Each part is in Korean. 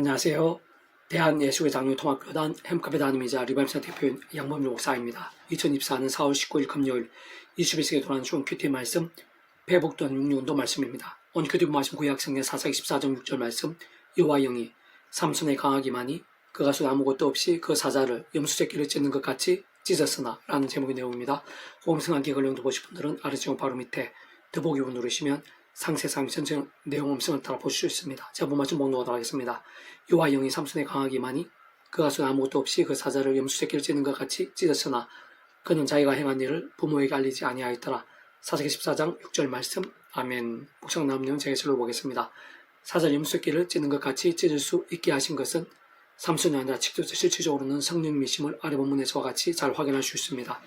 안녕하세요. 대한예수교 장로통합교단 햄카페 담임이자 리바임사 대표인 양범일 목사입니다. 2024년 4월 19일 금요일 21세기에 돌아가는 좋은 큐티 말씀 회복된 육류운동 말씀입니다. 오늘 큐티 말씀 구약성경 4사 24장 6절 말씀 여호와 영이 삼손에 강하기만이 그가 손 아무것도 없이 그 사자를 염소새끼를 찢는 것 같이 찢었으나 라는 제목의 내용입니다. 호음성하기 걸령도 보실 분들은 아래 지금 바로 밑에 더보기를 누르시면 상세상 전체 내용 음성을 따라 보실 수 있습니다. 제가 본 말씀 목록하도록 하겠습니다. 여호와 영이 삼손에 강하기만이 그가 손 아무것도 없이 그 사자를 염소새끼를 찢는 것 같이 찢었으나 그는 자기가 행한 일을 부모에게 알리지 아니하였더라. 사사기 14장 6절 말씀. 아멘. 묵상 나온 내용 제가 읽어보겠습니다. 사자 염소새끼를 찢는 것 같이 찢을 수 있게 하신 것은 삼손이 아니라 직접 실질적으로는 성령님이심을 아래 본문에서와 같이 잘 확인할 수 있습니다.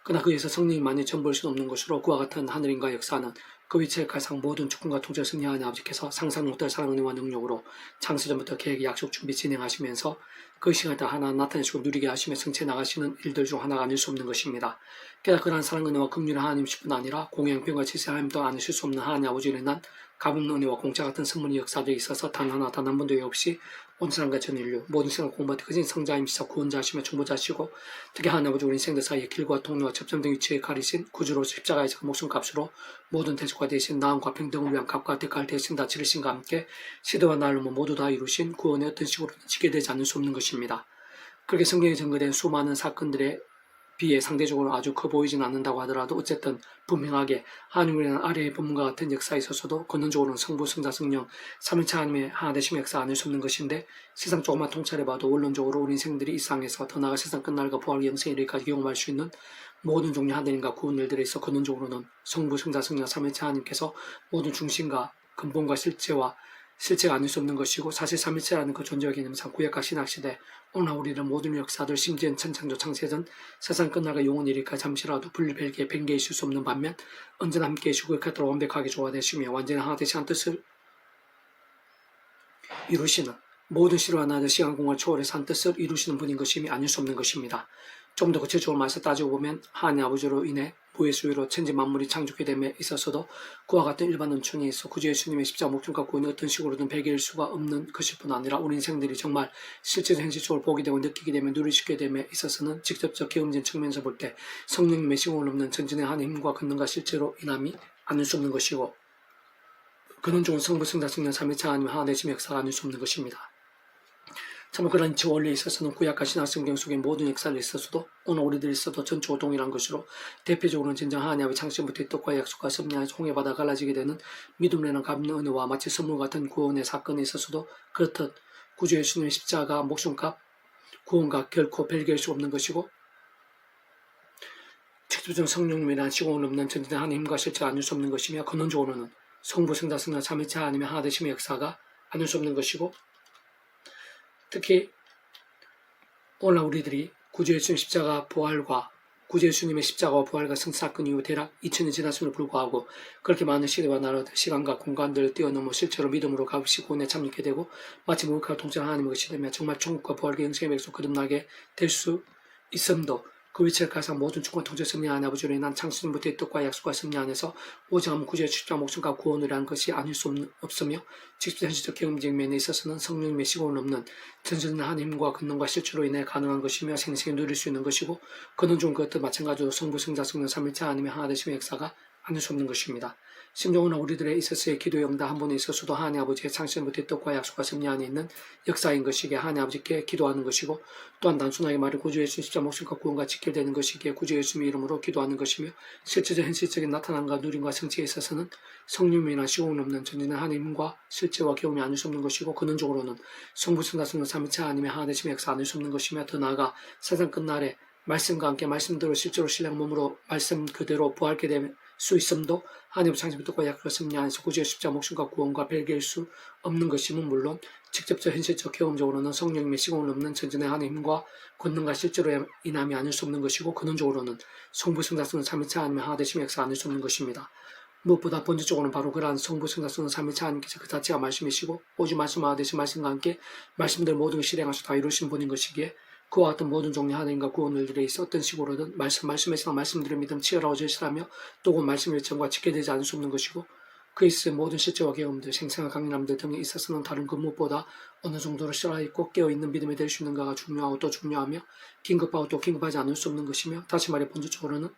그러나 그에서 성령님만이 전부일 수는 없는 것으로 그와 같은 하늘인과 역사는 그 위치의 가상 모든 주권과 통제를 승리하는 아버지께서 상상 못할 사랑의 은혜와 능력으로 창세전부터 계획 약속 준비 진행하시면서 그 시간에 하나 나타내시고 누리게 하시며 성취해 나가시는 일들 중 하나가 아닐 수 없는 것입니다. 게다가 그러한 사랑의 은혜와 긍휼의 하나님뿐 아니라 공양병과 지세 하나님도 아니실 수 없는 하나님 아버지로 인한 값없는 은혜와 공짜 같은 선물이 역사되어 있어서 단 한 번도 없이 온 사람과 전 인류 모든 생을 공부하듯 그진 성자임시사 구원자시며 중보자시고 특히 하나님 아버지 우리 인생들 사이에 길과 통로와 접점된 위치에 가리신 구주로 십자가에서 그 목숨값으로 모든 대적과 대신 나음과 평등을 위한 값과 대가를 대신 다 치르신과 함께 시대와 날로 모두 다 이루신 구원의 어떤 식으로든 지켜되지 않을 수 없는 것입니다. 그렇게 성경에 증거된 수많은 사건들에 비해 상대적으로 아주 커 보이진 않는다고 하더라도 어쨌든 분명하게 하나님을 아래의 본문과 같은 역사에 있어서도 근원적으로는 성부, 성자, 성령, 삼위일체 하나님의 하나되심의 역사 아닐 수 없는 것인데 세상 조금만 통찰해봐도 원론적으로 우리 인생들이 이 세상에서 더 나아가 세상 끝날과 부활의 영생에 이르기까지 경험할 수 있는 모든 종류 하나님과 구원 일들에 있어 근원적으로는 성부, 성자, 성령, 삼위일체 하나님께서 모든 중심과 근본과 실체가 아닐 수 없는 것이고 사실 삼위일체라는 그 존재의 개념상 구약과 신학시대 오늘 우리는 모든 역사들 심지어는 천창조 창세전 세상 끝나가 영원 이르기까지 잠시라도 분리별개 뱅개 있을 수 없는 반면 언제나 함께 계시고 그렇게 완벽하게 조화되시며 완전히 하나 되신 한 뜻을 이루시는 모든 시로 하나의 시간 공간 초월해서 한 뜻을 이루시는 분인 것임이 아닐 수 없는 것입니다. 좀 더 구체적으로 말해서 따지고 보면 하나님 아버지로 인해 부의 수위로 천지 만물이 창조게 됨에 있어서도 그와 같은 일반 은총이 있어 구주 예수님의 십자가 목숨과 구원이 어떤 식으로든 배개일 수가 없는 것일 뿐 아니라 우리 인생들이 정말 실제로 현실적으로 보게 되고 느끼게 되면 누리시게 됨에 있어서는 직접적 경험진 측면에서 볼 때 성령님의 시공을 넘는 전진의 한 힘과 권능과 실제로 인함이 아닐 수 없는 것이고 근원적인 성부, 성자, 성령, 삼위일체 하나님 하나 되심의 역사가 아닐 수 없는 것입니다. 참 그런 저 원리에 있어서는 구약과 신약 성경 속의 모든 역사에 있어서도 오늘 우리들이 있어도 전적으로 동일한 것으로 대표적으로는 진정 하나님의 창세부터의 뜻과 약속과 섭리안에서 홍해바다 갈라지게 되는 믿음이라는 값는 은혜와 마치 선물 같은 구원의 사건에 있어서도 그렇듯 구주 예수님의 십자가 목숨값 구원과 결코 별개할 수 없는 것이고 직접적 성령님이란 시공을 넘는 전진의 하나님과 실체가 아닐 수 없는 것이며 근원적으로는 성부, 성자, 성령, 삼위일체 하나님의 하나 되심의 역사가 아닐 수 없는 것이고 특히 오늘 우리들이 구주 예수님 십자가 부활과 구주 예수님의 십자가와 부활과 성사건 이후 대략 2000년이 지났음에도 불구하고 그렇게 많은 시대와 나라들, 시간과 공간들을 뛰어넘어 실제로 믿음으로 값없이 구원에 참여하게 되고 마치 무역과 통제하는 하나님의 것이 되며 정말 천국과 부활의 영생의 백성 거듭나게 될 수 있음도 그 위치를 가상 모든 주권 통제 승리 하나님 아버지로 인한 창세전부터의 뜻과 약속과 승리 안에서 오직 한 구주의 십자가 목숨과 구원이라는 것이 아닐 수 없으며 직접 현실적 경험적 면에 있어서는 성령님의 시공을 넘는 전전한 하나님과 근능과 실체로 인해 가능한 것이며 생생히 누릴 수 있는 것이고 근원적인 것도 마찬가지로 성부, 성자, 성령, 삼위일체 하나님의 하나 되심의 역사가 아닐 수 없는 것입니다. 심지어는 우리들의 있어서의 기도의 응답 한 번에 있어서도 하나님 아버지의 창세전부터의 뜻과 약속과 섭리 안에 있는 역사인 것이기에 하나님 아버지께 기도하는 것이고 또한 단순하게 말해 구주 예수 십자가 목숨과 구원과 직결되는 것이기에 구주 예수님의 이름으로 기도하는 것이며 실제적 현실적인 나타남과 누림과 성취에 있어서는 성령이나 시공을 넘는 전진한 하나님과 실제와 경험이 아닐 수 없는 것이고 근원적으로는 성부, 성자, 성령, 삼위일체 하나님의 하나 되심의 역사 아닐 수 없는 것이며 더 나아가 세상 끝날에 말씀과 함께 말씀대로 실제로 신령 몸으로 말씀 그대로 부활게 될 수 있음도 하나님의 창세부 뜻과 약속과 섭리 안에서 구주의 십자가 목숨과 구원과 별개일 수 없는 것임은 물론 직접적 현실적 경험적으로는 성령님의 시공을 넘는 전진의 하나님과 권능과 실제로 인함이 아닐 수 없는 것이고 근원적으로는 성부, 성자, 성령, 삼위일체 하나님의 하나 되심의 역사가 아닐 수 없는 것입니다. 무엇보다 본질적으로는 바로 그러한 성부, 성자, 성령, 삼위일체 하나님께서 그 자체가 말씀이시고 오직 말씀 하나 되신 말씀과 함께 말씀들 모든 걸 실행하셔 다 이루신 분인 것이기에 그와 같은 모든 종류 하나님과 구원들에 있어 어떤 식으로든 말씀에서 말씀들을 믿음 치열하고 절실하며 또 그 말씀의 일정과 지켜되지 않을 수 없는 것이고 그리스의 모든 실제와 경험들, 생생한 강림들 등에 있어서는 다른 그 무엇보다 어느 정도로 살아있고 깨어있는 믿음이 될 수 있는가가 중요하고 또 중요하며 긴급하고 또 긴급하지 않을 수 없는 것이며 다시 말해 본질적으로는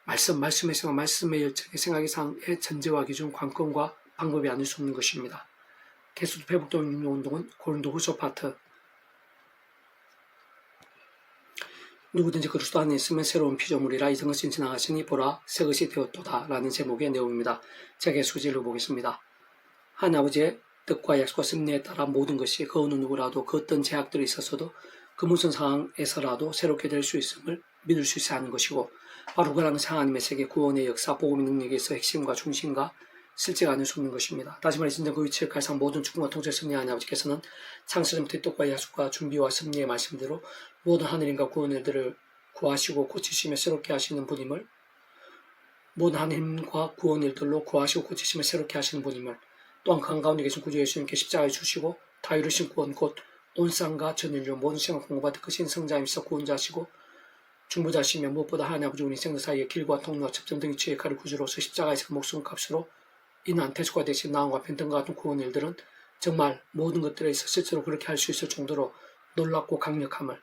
말씀의 생각, 말씀의 열정의 생각의 상의 전제와 기준, 관건과 방법이 아닐 수 없는 것입니다. 개수도 회복동 운동은 고린도 후서 파트 누구든지 그리스도 안에 있으면 새로운 피조물이라 이전 것이 지나가시니 보라 새 것이 되었도다 라는 제목의 내용입니다. 제가 수지를 보겠습니다. 하나님 아버지의 뜻과 약속과 섭리에 따라 모든 것이 그 어느 누구라도 그 어떤 제약들이 있었어도 그 무슨 상황에서라도 새롭게 될 수 있음을 믿을 수 있어야 하는 것이고 바로 그런 하나님의 세계 구원의 역사 복음의 능력에서 핵심과 중심과 실제가 아닐 수 없는 것입니다. 다시 말해 진정 그 위치를 갈상 모든 축복과 통제 승리하는 아버지께서는 창세전부터 뜻과 약속과 준비와 섭리의 말씀대로 모든 하늘인과 구원의 일들을 구하시고 고치시며 새롭게 하시는 분임을 모든 하늘과 구원의 일들로 구하시고 고치시며 새롭게 하시는 분임을 또한 그 한가운데 계신 구주 예수님께 십자가에 주시고 다 이루신 구원 곧 온상과 전 인류 모든 생을 공급받을 크신 성자이시여 구원자시고 중보자시며 무엇보다 하나님 아버지 우리 생들 사이의 길과 통로와 접점 등의 죄의 칼을 구주로서 십자가에서 그 목숨값으로 인한 대속과 대신 나음과 편등과 같은 구원의 일들은 정말 모든 것들에 있어 실제로 그렇게 할 수 있을 정도로 놀랍고 강력함을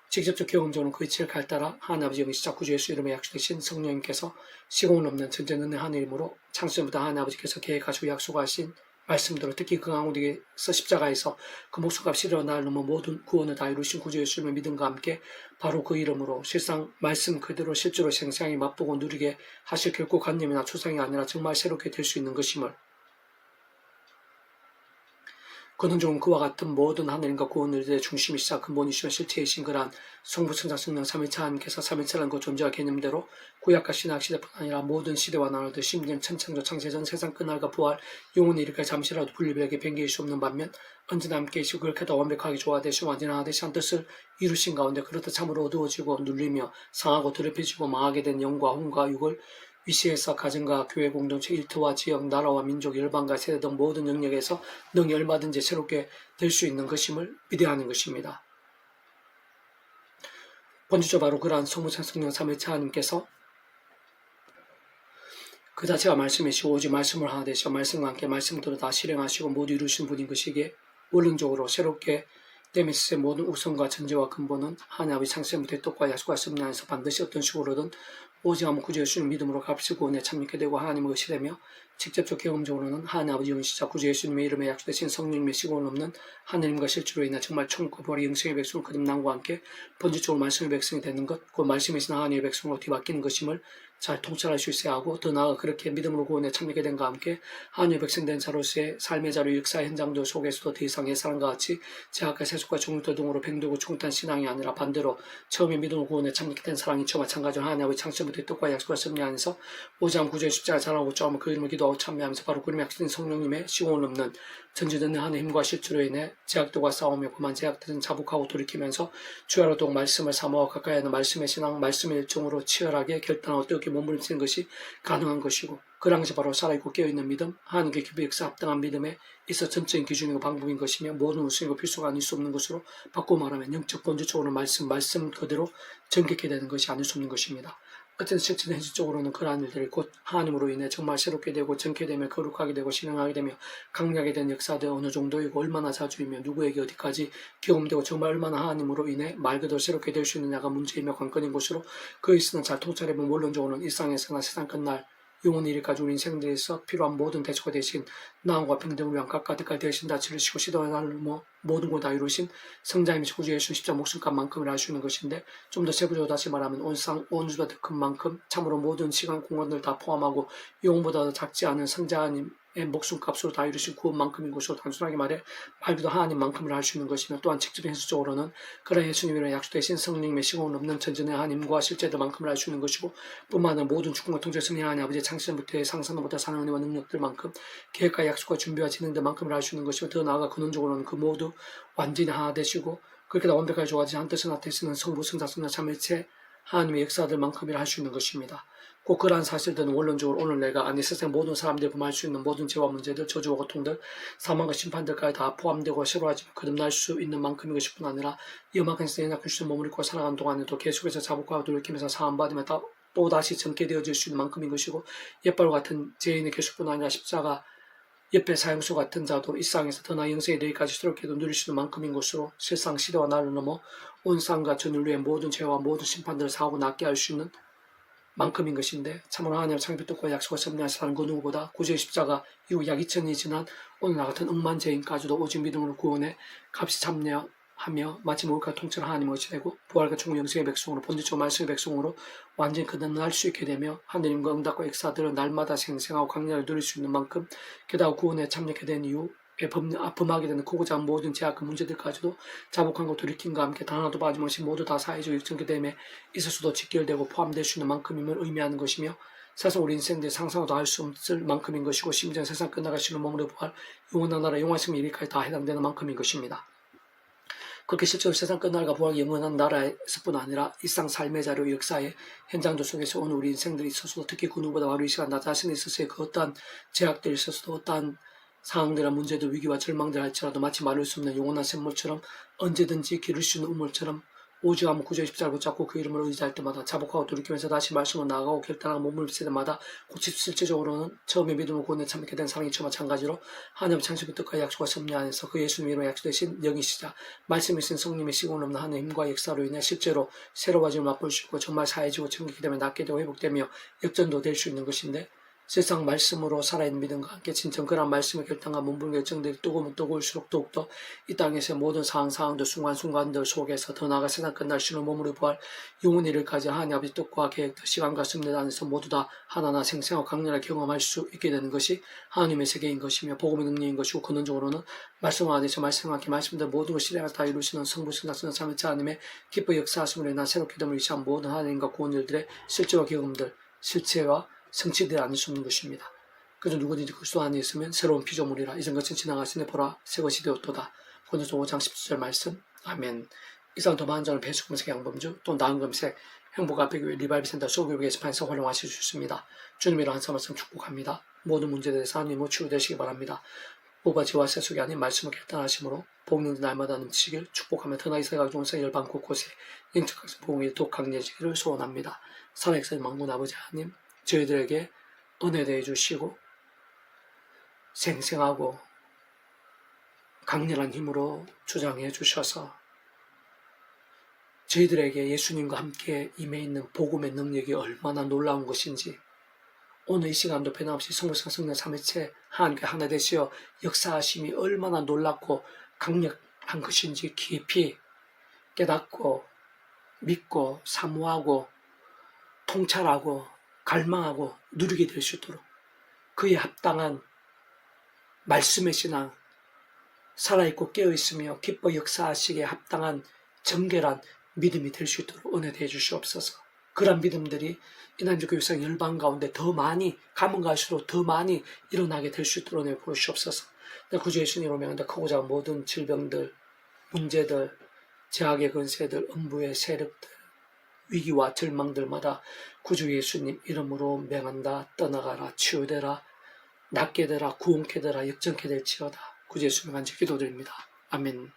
직접적 경험적으로 그 이치를 갈따라 하나님 아버지 영시자 구주 예수 이름의 약속되신 성령님께서 시공을 넘는 전전은혜 하나님으로 창세전부터 하나님 아버지께서 계획하시고 약속하신 말씀대로 특히 그 가운데서 십자가에서 그 목숨값이 일어날 넘어 모든 구원을 다 이루신 구주 예수님의 믿음과 함께 바로 그 이름으로 실상 말씀 그대로 실제로 생생하게 맛보고 누리게 하실 결코 관념이나 추상이 아니라 정말 새롭게 될 수 있는 것임을 그는 좀 그와 같은 모든 하나님과 구원의 중심이시자 근본이시며 실체이신 그러한 성부, 성자, 성령, 삼위일체 하나님께서 삼위일체라는 그 존재와 개념대로 구약과 신약 시대뿐 아니라 모든 시대와 나라들 심지어 천창조 창세전 세상 끝날과 부활 영원히 이르기까지 잠시라도 분리되게 변개일 수 없는 반면 언제나 함께 계시고 그렇게 더 완벽하게 조화되시고 완전하되시 한 뜻을 이루신 가운데 그렇듯 참으로 어두워지고 눌리며 상하고 더럽혀지고 망하게 된 영과 혼과 육을 위시에서 가정과 교회 공동체 일터와 지역, 나라와 민족, 열방과 세대 등 모든 영역에서 능히 얼마든지 새롭게 될 수 있는 것임을 믿어야 하는 것입니다. 본질적으로 바로 그러한 성부성 성령 삼위일체 하나님께서 그 자체가 말씀이시고 오직 말씀을 하나 되시고 말씀과 함께 말씀대로 다 실행하시고 모두 이루신 분인 것이기에 원론적으로 새롭게 데미스의 모든 우선과 전제와 근본은 하나님 아버지 창세전부터의 뜻과 약속과 섭리 안에서 반드시 어떤 식으로든 오직 한번 구주 예수님 믿음으로 값을 구원에 참여하게 되고 하나님의 의시되며 직접적 경험적으로는 하나님 아버지 영시자 구주 예수님의 이름에 약속되신 성령님의 시공을 넘는 하나님과 실제로 인해 정말 천국과 부활의 영생의 백성을 거듭남과 함께 본질적으로 말씀의 백성이 되는 것, 그 말씀이신 하나님의 백성으로 뒤바뀌는 것임을 잘 통찰할 수 있어야 하고 더 나아가 그렇게 믿음으로 구원에 참여하게 된과 함께 하나님의 백성된 자로서의 삶의 자료 역사 현장들 속에서도 더 이상의 사랑과 같이 제약과 세속과 종류도 등으로 뱅들고 충탄 신앙이 아니라 반대로 처음에 믿음으로 구원에 참여하게 된 사랑이 저와 마찬가지로 하나님의 창세부터의 뜻과 약속과 섭리 안에서 오직 구주의 십자가 잘하고 쪼하며 그 이름을 기도하고 참여하면서 바로 그 이름의 약속된 성령님의 시공을 넘는 전지전능 하나님의 힘과 실주로 인해 제약들과 싸우며 그만 제약들은 자복하고 돌이키면서 주야로 또 말씀을 사모하고 가까이 하는 말씀의 신앙, 말씀의 일정으로 치열하게 결단하고 뜨겁게 몸부림치는 것이 가능한 것이고 그런 것이 바로 살아있고 깨어있는 믿음, 하나님께 기부 역사 합당한 믿음에 있어 전적인 기준이고 방법인 것이며 모든 우선이고 필수가 아닐 수 없는 것으로 바꾸어 말하면 영적 본질적으로 말씀 그대로 정결케 되는 것이 아닐 수 없는 것입니다. 어쨌든 실제는 현실적으로는 그러한 일들이 곧 하나님으로 인해 정말 새롭게 되고 정케되며 거룩하게 되고 신앙하게 되며 강력하게 된 역사들 어느 정도이고 얼마나 자주이며 누구에게 어디까지 경험되고 정말 얼마나 하나님으로 인해 말 그대로 새롭게 될 수 있느냐가 문제이며 관건인 것으로 그 있으나 잘 통찰해보면 원론적으로는 일상에서나 세상 끝날 영원히 이르까지 우리 인생들에서 필요한 모든 대처가 되신 나음과 평등을 위한 각각 때까지 되신 다 치르시고 시도하는 모든 걸 다 이루신 성자이신 구주 예수 십자 목숨값만큼을 알 수 있는 것인데 좀 더 세부적으로 다시 말하면 온 우주보다 더 큰 만큼 참으로 모든 시간 공간을 다 포함하고 영혼보다 더 작지 않은 성자님의 목숨값으로 다 이루신 구원만큼인 것으로 단순하게 말해 말 그대로 하나님만큼을 알 수 있는 것이며 또한 직접 현실적으로는 그런 예수님이랑 약속되신 성령님의 시공을 넘는 전전의 하나님과 실제들만큼을 알 수 있는 것이고 뿐만 아니라 모든 축복과 통제 승리 하나님 아버지의 창세전부터의 상상보다 사는 은혜와 능력들만큼 계획과 약속과 준비와 진행들만큼을 알 수 있는 것이며 더 나아가 근원적으로는 그 모두 완전히 하나 되시고 그렇게 다 완벽하게 좋아지지 한 뜻을 나타내시는 성부, 성자, 성령, 삼위일체 하나님의 역사들만큼이라 할 수 있는 것입니다. 꼭 그러한 사실들은 원론적으로 오늘 내가 아니 세상 모든 사람들이 범할 수 있는 모든 죄와 문제들, 저주와 고통들, 사망과 심판들까지 다 포함되고 새로워지며 거듭날 수 있는 만큼인 것뿐 아니라 이만큼 연약한 수 몸을 입고 살아가는 동안에도 계속해서 자복하고 돌이키면서 사함받으며 또다시 젊게 되어질 수 있는 만큼인 것이고, 옛바로 같은 죄인의 결속뿐 아니라 십자가 옆에 사형수 같은 자도 이 세상에서 더 나은 영생에 이르기까지 새롭게도 누릴 수 있는 만큼인 것으로 세상 시대와 나를 넘어 온 세상과 전 인류의 모든 죄와 모든 심판들을 사하고 낫게 할 수 있는 만큼인 것인데, 참으로 하나님의 창조 뜻과 약속을 섭리하시 사는 그 누구보다 구주의 십자가 이후 약 2000년이 지난 오늘 나 같은 억만 죄인까지도 오직 믿음으로 구원해 값이 참여하며 마치 모욕과 통째로 하나님의 것이 되고 부활과 천국 영생의 백성으로 본질적 말씀의 백성으로 완전히 거듭날 수 있게 되며 하느님과 응답과 역사들을 날마다 생생하고 강렬히 누릴 수 있는 만큼, 게다가 구원에 참여하게 된 이후에 범하게 되는 크고자 한 모든 제약과 문제들까지도 자복함과 돌이킴과 함께 단 하나도 빠짐없이 모두 다 사회적 역전개됨에 있어서도 직결되고 포함될 수 있는 만큼임을 의미하는 것이며, 사실 우리 인생들이 상상도 할 수 없을 만큼인 것이고, 심지어 세상 끝나가시는 몸으로 부활 영원한 나라 영원한 생명 이르기까지 다 해당되는 만큼인 것입니다. 그렇게 실제로 세상 끝날과 부활 영원한 나라에서뿐 아니라 일상 삶의 자료 역사의 현장들 속에서 오늘 우리 인생들이 있어서도, 특히 그 누구보다 바로 이 시간 나 자신에 있어서의 그 어떠한 제약들이 있어서도, 어떠한 상황들이나 문제들, 위기와 절망들 할지라도 마치 마를 수 없는 영원한 샘물처럼 언제든지 기를 수 있는 우물처럼 오직하면 구주의 십자가를 붙잡고 그 이름을 의지할 때마다 자복하고 돌이키면서 다시 말씀으로 나아가고 결단하고 몸을 비칠 때마다 곧 실제적으로는 처음에 믿음을 구원에 참게 된 사랑이 저 마찬가지로 하나님 창조의 뜻과 약속과 섭리 안에서 그 예수님으로 약속되신 영이시자 말씀이신 성령의 시공을 없는 하나님과 역사로 인해 실제로 새로워짐을 맛볼 수 있고 정말 사해지고 천국이 되면 낫게 되고 회복되며 역전도 될 수 있는 것인데, 세상 말씀으로 살아있는 믿음과 함께 진정 그런 말씀의 결단과 몸부림 결정들이 뜨거우면 뜨거울수록 더욱더 이 땅에서의 모든 상황들 순간순간들 속에서 더 나아가 세상 끝날 신을 몸으로 부활 영원히 이르기까지 하나님 아버지 뜻과 계획, 시간과 섭리 안에서 모두 다 하나하나 생생하고 강렬하게 경험할 수 있게 되는 것이 하나님의 세계인 것이며 복음의 능력인 것이고, 근원적으로는 말씀 안에서 말씀과 함께 말씀대로 모든 것을 실행해서 다 이루시는 성부, 성자, 성삼위 하나님의 기뻐 역사하심으로 인한 새롭게 됨을 위시한 모든 하나님과 구원일들의 실제와 경험들, 실체와 성취되지 않을 수 없는 것입니다. 그래서 누구든지 그리스도 안에 있으면 새로운 피조물이라 이전 것은 지나갔으니 보라 새 것이 되었도다. 고린도서 5장 17절 말씀. 아멘. 이상 더 많은 점을 배수 검색 양범주 또 나은 검색 행복 앞에 교회 리바이브 센터 소교육 게시판에서 활용하실 수 있습니다. 주님이라 한사 말씀 축복합니다. 모든 문제에 대해서 하나님으로 치유되시기 바랍니다. 오바지와 세속이 아닌 말씀을 결단하심으로 복능도 날마다 넘치길 축복하며 더 나이 세가 중세 열방 곳곳에 영적 복음이 더욱 강해지기를 소원합니다. 살아계신 만군 아버지 하나님, 저희들에게 은혜 대해 주시고 생생하고 강렬한 힘으로 주장해 주셔서 저희들에게 예수님과 함께 임해 있는 복음의 능력이 얼마나 놀라운 것인지, 오늘 이 시간도 변함없이 성부성 성령 삼위체 하나님께 하나 되시어 역사하심이 얼마나 놀랍고 강력한 것인지 깊이 깨닫고 믿고 사모하고 통찰하고 갈망하고 누리게 될 수 있도록 그에 합당한 말씀의 신앙, 살아있고 깨어있으며 기뻐 역사하시기에 합당한 정결한 믿음이 될 수 있도록 은혜 대해 주시옵소서. 그런 믿음들이 이남주 교회상 열방 가운데 더 많이 가면 갈수록 더 많이 일어나게 될 수 있도록 은혜 보시옵소서. 구주 예수님으로 명한다 크고 작은 모든 질병들, 문제들, 제약의 근세들, 음부의 세력들, 위기와 절망들마다 구주 예수님 이름으로 명한다. 떠나가라, 치유되라, 낫게 되라, 구원케 되라, 역전케 될지어다. 구주 예수님 간절히 기도드립니다. 아멘.